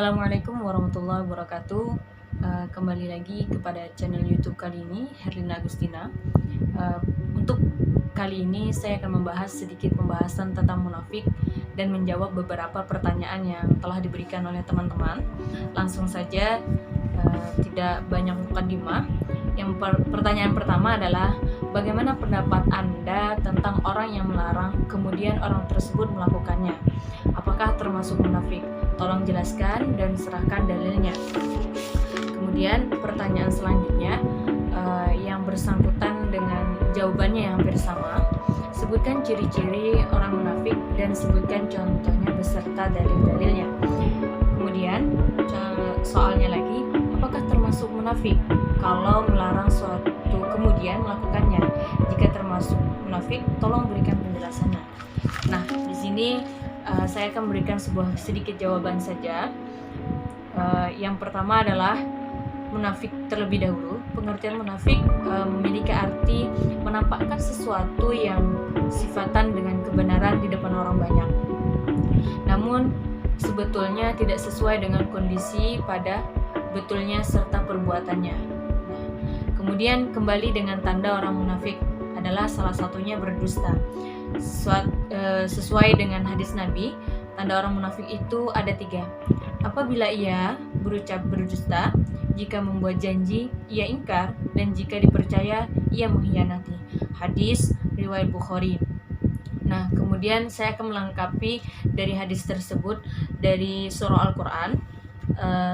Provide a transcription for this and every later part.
Assalamualaikum warahmatullahi wabarakatuh. Kembali lagi kepada channel YouTube kali ini, Herlina Agustina. Untuk kali ini saya akan membahas sedikit pembahasan tentang munafik dan menjawab beberapa pertanyaan yang telah diberikan oleh teman-teman. Langsung saja, tidak banyak mukadimah. Pertanyaan pertama adalah, bagaimana pendapat Anda tentang orang yang melarang kemudian orang tersebut melakukannya? Apakah termasuk munafik? Tolong jelaskan dan serahkan dalilnya. Kemudian pertanyaan selanjutnya yang bersangkutan dengan jawabannya yang hampir sama. Sebutkan ciri-ciri orang munafik dan sebutkan contohnya beserta dalil-dalilnya. Kemudian soalnya lagi, apakah termasuk munafik kalau melarang suatu kemudian melakukannya? Jika termasuk munafik, tolong berikan penjelasannya. Nah, di sini saya akan memberikan sebuah sedikit jawaban saja. Yang pertama adalah munafik terlebih dahulu. Pengertian munafik memiliki arti menampakkan sesuatu yang sifatan dengan kebenaran di depan orang banyak, namun sebetulnya tidak sesuai dengan kondisi pada betulnya serta perbuatannya. Kemudian kembali dengan tanda orang munafik adalah salah satunya berdusta. Sesuai dengan hadis Nabi, tanda orang munafik itu ada 3. Apabila ia berucap berdusta, jika membuat janji ia ingkar, dan jika dipercaya ia mengkhianati. Hadis riwayat Bukhari. Nah, kemudian saya akan melengkapi dari hadis tersebut dari surah Al-Quran,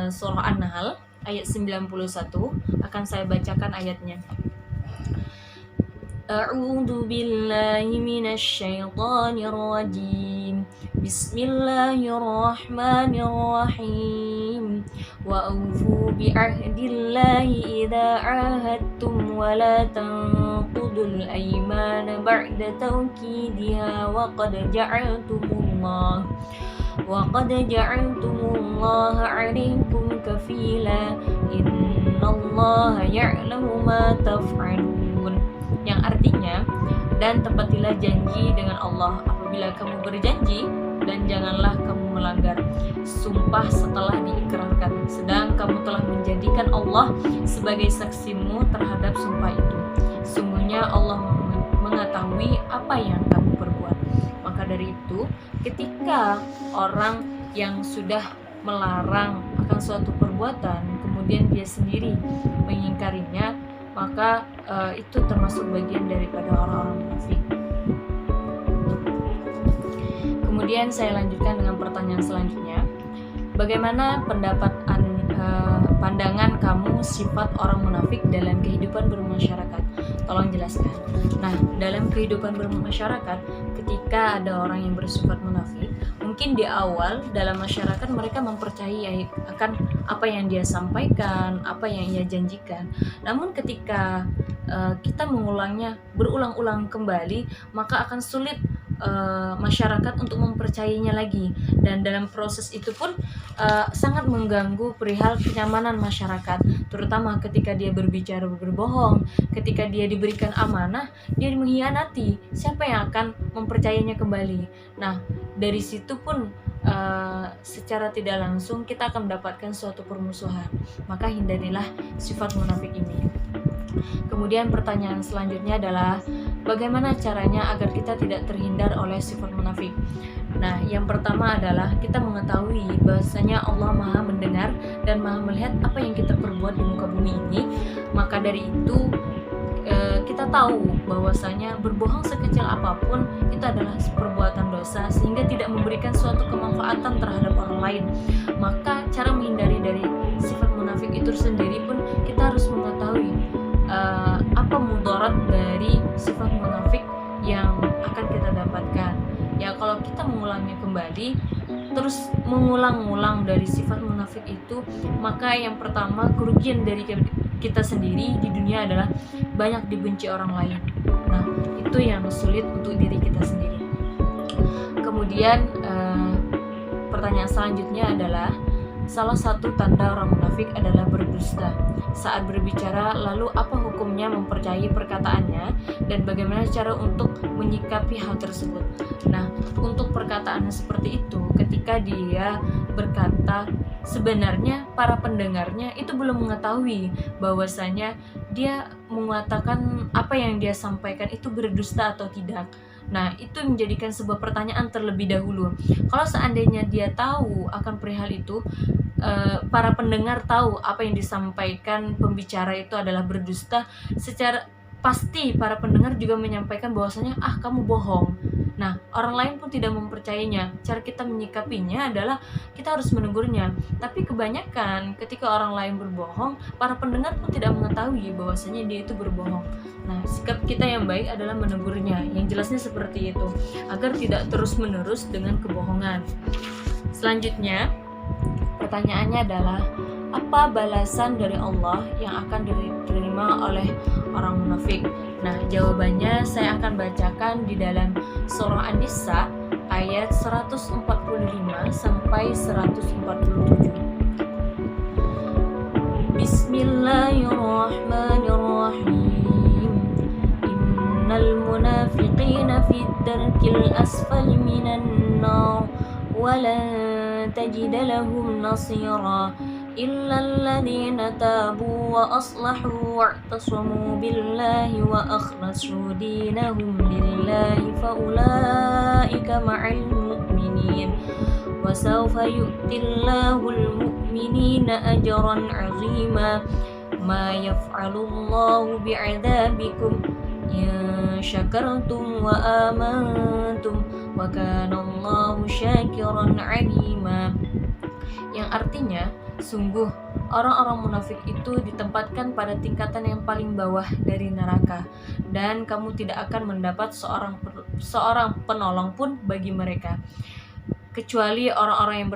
surah An-Nahl ayat 91. Akan saya bacakan ayatnya. A'udzu billahi minasy syaithanir rajim. Bismillahirrahmanirrahim. Wa aufu bi ahdillahi idza ahadtum wa la tanqudul aymana ba'da tawkidiha wa qad ja'altumullaha 'alaykum kafila innallaha ya'lamu ma taf'alun. Yang artinya, dan tepatilah janji dengan Allah apabila kamu berjanji, dan janganlah kamu melanggar sumpah setelah diikrarkan, sedang kamu telah menjadikan Allah sebagai saksimu terhadap sumpah itu. Sungguhnya Allah mengetahui apa yang kamu perbuat. Maka dari itu, ketika orang yang sudah melarang akan suatu perbuatan kemudian dia sendiri mengingkarinya, maka itu termasuk bagian daripada orang-orang munafik. Kemudian saya lanjutkan dengan pertanyaan selanjutnya. Bagaimana pandangan kamu sifat orang munafik dalam kehidupan bermasyarakat? Tolong jelaskan. Nah, dalam kehidupan bermasyarakat, ketika ada orang yang bersifat munafik, mungkin di awal dalam masyarakat mereka mempercayai akan apa yang dia sampaikan, apa yang ia janjikan. Namun ketika kita mengulangnya berulang-ulang kembali, maka akan sulit masyarakat untuk mempercayainya lagi, dan dalam proses itu pun sangat mengganggu perihal kenyamanan masyarakat, terutama ketika dia berbicara berbohong, ketika dia diberikan amanah dia mengkhianati. Siapa yang akan mempercayainya kembali? Nah, dari situ pun secara tidak langsung kita akan mendapatkan suatu permusuhan. Maka hindarilah sifat munafik ini. Kemudian pertanyaan selanjutnya adalah, bagaimana caranya agar kita tidak terhindar oleh sifat munafik? Nah, yang pertama adalah kita mengetahui bahwasanya Allah Maha mendengar dan Maha melihat apa yang kita perbuat di muka bumi ini. Maka dari itu kita tahu bahwasanya berbohong sekecil apapun itu adalah perbuatan dosa, sehingga tidak memberikan suatu kemanfaatan terhadap orang lain. Maka cara menghindari dari sifat munafik itu sendiri pun kita harus mengetahui apa mudarat dari sifat munafik yang akan kita dapatkan. Ya, kalau kita mengulangnya kembali, terus mengulang-ulang dari sifat munafik itu, maka yang pertama kerugian dari kita sendiri di dunia adalah banyak dibenci orang lain. Nah, itu yang sulit untuk diri kita sendiri. Kemudian pertanyaan selanjutnya adalah, salah satu tanda orang munafik adalah berdusta saat berbicara. Lalu apa hukumnya mempercayai perkataannya, dan bagaimana cara untuk menyikapi hal tersebut? Nah, untuk perkataan seperti itu, ketika dia berkata sebenarnya para pendengarnya itu belum mengetahui bahwasanya dia mengatakan apa yang dia sampaikan itu berdusta atau tidak. Nah, itu menjadikan sebuah pertanyaan terlebih dahulu. Kalau seandainya dia tahu akan perihal itu, para pendengar tahu apa yang disampaikan pembicara itu adalah berdusta, secara pasti para pendengar juga menyampaikan bahwasanya kamu bohong. Nah, orang lain pun tidak mempercayainya. Cara kita menyikapinya adalah kita harus menegurnya. Tapi kebanyakan ketika orang lain berbohong, para pendengar pun tidak mengetahui bahwasanya dia itu berbohong. Nah, sikap kita yang baik adalah menegurnya. Yang jelasnya seperti itu, agar tidak terus-menerus dengan kebohongan. Selanjutnya, pertanyaannya adalah apa balasan dari Allah yang akan diterima oleh orang munafik? Nah, jawabannya saya akan bacakan di dalam surah An-Nisa ayat 145 sampai 147. Bismillahirrahmanirrahim. Innal munafiqina fid darkil asfali minan nar walan tajida lahum nasira إلا الذين تابوا وأصلحوا واعتصموا بالله وأخلصوا دينهم لله فأولئك مع المؤمنين وسوف يؤتي الله المؤمنين أجرا عظيما ما يفعل الله بعذابكم إن شكرتم وآمنتم وكان الله شاكرا عليما. Yang artinya, sungguh orang-orang munafik itu ditempatkan pada tingkatan yang paling bawah dari neraka, dan kamu tidak akan mendapat seorang penolong pun bagi mereka, kecuali orang-orang yang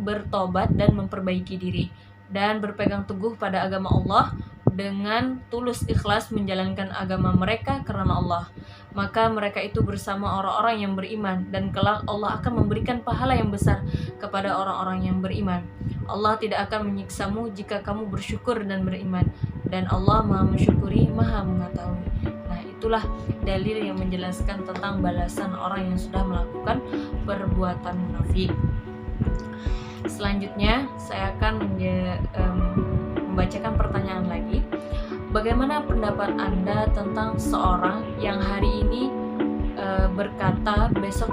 bertobat dan memperbaiki diri dan berpegang teguh pada agama Allah dengan tulus ikhlas menjalankan agama mereka karena Allah. Maka mereka itu bersama orang-orang yang beriman, dan kelak Allah akan memberikan pahala yang besar kepada orang-orang yang beriman. Allah tidak akan menyiksamu jika kamu bersyukur dan beriman, dan Allah Maha mensyukuri, Maha mengetahui. Nah, itulah dalil yang menjelaskan tentang balasan orang yang sudah melakukan perbuatan munafik. Selanjutnya saya akan membacakan pertanyaan lagi. Bagaimana pendapat Anda tentang seorang yang hari ini berkata, besok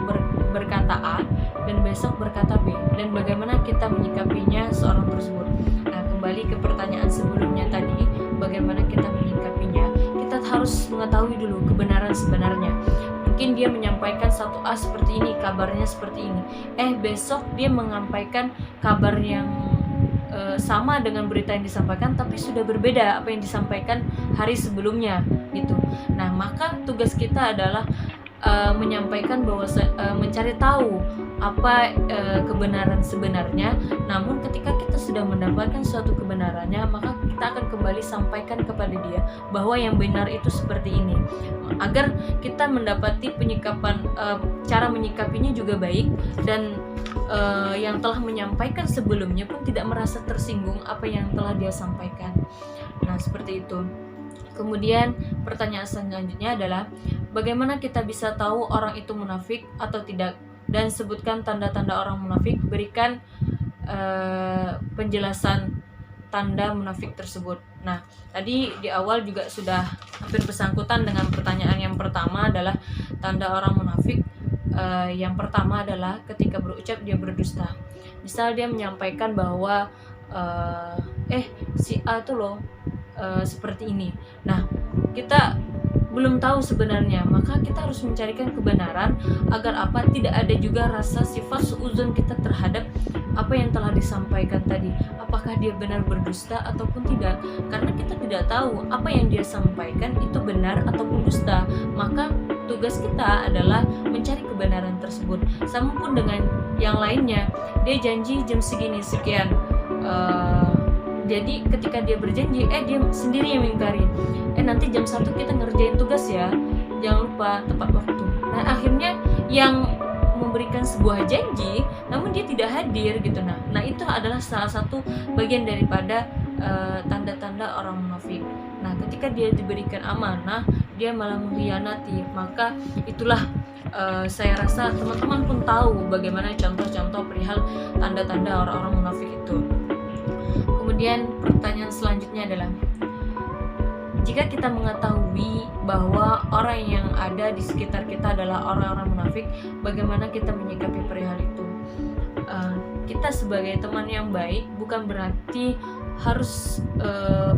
berkata A, dan besok berkata B, dan bagaimana kita menyikapinya seorang tersebut? Nah, kembali ke pertanyaan sebelumnya tadi, bagaimana kita menyikapinya? Kita harus mengetahui dulu kebenaran sebenarnya. Mungkin dia menyampaikan satu A seperti ini, kabarnya seperti ini. Besok dia menyampaikan kabar yang sama dengan berita yang disampaikan, tapi sudah berbeda apa yang disampaikan hari sebelumnya gitu. Nah, maka tugas kita adalah menyampaikan bahwa mencari tahu apa kebenaran sebenarnya. Namun ketika kita sudah mendapatkan suatu kebenarannya, maka kita akan kembali sampaikan kepada dia bahwa yang benar itu seperti ini, agar kita mendapati penyikapan cara menyikapinya juga baik, dan yang telah menyampaikan sebelumnya pun tidak merasa tersinggung apa yang telah dia sampaikan. Nah, seperti itu. Kemudian pertanyaan selanjutnya adalah bagaimana kita bisa tahu orang itu munafik atau tidak, dan sebutkan tanda-tanda orang munafik. Berikan penjelasan tanda munafik tersebut. Nah, tadi di awal juga sudah hampir bersangkutan dengan pertanyaan yang pertama adalah tanda orang munafik. Yang pertama adalah ketika berucap dia berdusta. Misal dia menyampaikan bahwa si A itu loh seperti ini. Nah, kita belum tahu sebenarnya, maka kita harus mencarikan kebenaran agar apa, tidak ada juga rasa sifat suuzon kita terhadap apa yang telah disampaikan tadi, apakah dia benar berdusta ataupun tidak. Karena kita tidak tahu apa yang dia sampaikan itu benar ataupun dusta, maka tugas kita adalah mencari kebenaran tersebut. Sama pun dengan yang lainnya, dia janji jam segini sekian, jadi ketika dia berjanji, dia sendiri yang mengingkari. Nanti jam 1 kita ngerjain tugas ya, jangan lupa tepat waktu. Nah, akhirnya yang memberikan sebuah janji namun dia tidak hadir gitu. Nah itu adalah salah satu bagian daripada tanda-tanda orang munafik. Nah, ketika dia diberikan amanah dia malah mengkhianati, maka itulah saya rasa teman-teman pun tahu bagaimana contoh-contoh perihal tanda-tanda orang-orang munafik itu. Kemudian pertanyaan selanjutnya adalah, jika kita mengetahui bahwa orang yang ada di sekitar kita adalah orang-orang munafik, bagaimana kita menyikapi perihal itu? Kita sebagai teman yang baik bukan berarti harus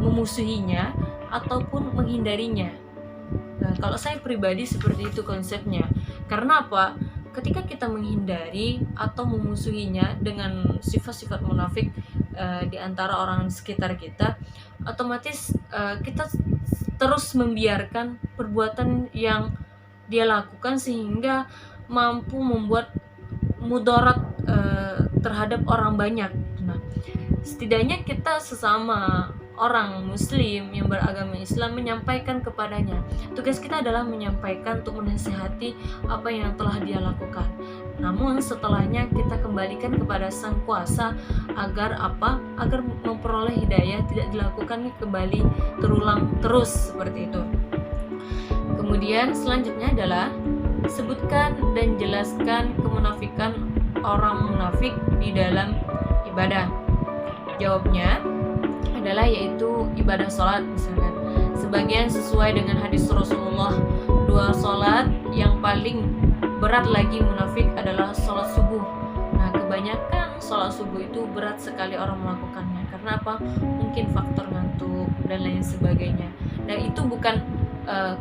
memusuhinya ataupun menghindarinya. Kalau saya pribadi seperti itu konsepnya. Karena apa? Ketika kita menghindari atau memusuhinya dengan sifat-sifat munafik di antara orang sekitar kita, otomatis kita terus membiarkan perbuatan yang dia lakukan sehingga mampu membuat mudarat terhadap orang banyak. Nah, setidaknya kita sesama orang muslim yang beragama Islam menyampaikan kepadanya. Tugas kita adalah menyampaikan untuk menasihati apa yang telah dia lakukan. Namun setelahnya kita kembalikan kepada Sang Kuasa agar apa? Agar memperoleh hidayah, tidak dilakukan kembali terulang terus seperti itu. Kemudian selanjutnya adalah sebutkan dan jelaskan kemunafikan orang munafik di dalam ibadah. Jawabnya adalah yaitu ibadah sholat misalkan. Sebagian sesuai dengan hadis Rasulullah, 2 sholat yang paling berat lagi munafik adalah sholat subuh. Nah, kebanyakan sholat subuh itu berat sekali orang melakukannya. Karena apa? Mungkin faktor ngantuk dan lain sebagainya. Dan itu bukan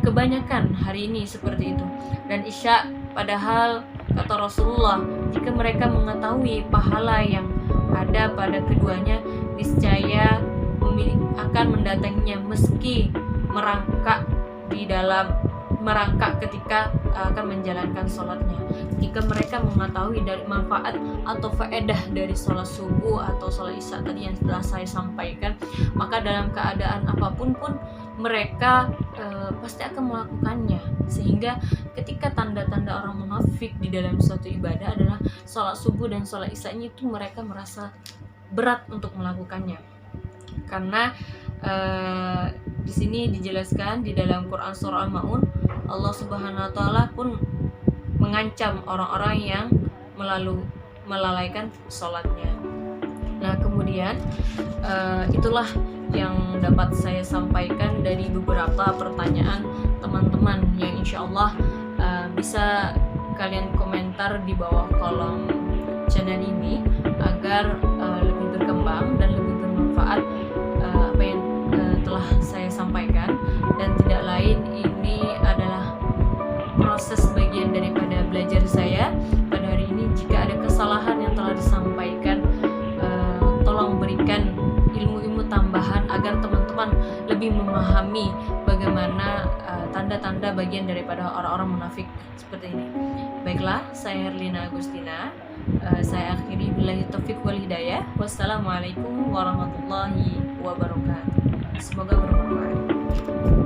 kebanyakan hari ini seperti itu. Dan isya, padahal kata Rasulullah, jika mereka mengetahui pahala yang ada pada keduanya, niscaya akan mendatanginya meski merangkak ketika akan menjalankan sholatnya. Jika mereka mengetahui dari manfaat atau faedah dari sholat subuh atau sholat isya tadi yang telah saya sampaikan, maka dalam keadaan apapun pun mereka pasti akan melakukannya. Sehingga ketika tanda-tanda orang munafik di dalam suatu ibadah adalah sholat subuh dan sholat isya-nya itu mereka merasa berat untuk melakukannya. Karena di sini dijelaskan di dalam Quran surah Al-Maun, Allah Subhanahu wa taala pun mengancam orang-orang yang melalaikan sholatnya. Nah, kemudian itulah yang dapat saya sampaikan dari beberapa pertanyaan teman-teman yang insya Allah bisa kalian komentar di bawah kolom channel ini agar lebih berkembang dan lebih bermanfaat apa yang telah saya sampaikan. Dan tidak lain, ini adalah proses bagian daripada belajar saya pada hari ini. Jika ada kesalahan yang telah disampaikan, tolong berikan ilmu-ilmu tambahan agar teman-teman lebih memahami bagaimana tanda-tanda bagian daripada orang-orang munafik seperti ini. Baiklah, saya Herlina Agustina. Saya akhiri billahi taufiq wal hidayah. Wassalamualaikum warahmatullahi wabarakatuh. Semoga bermanfaat.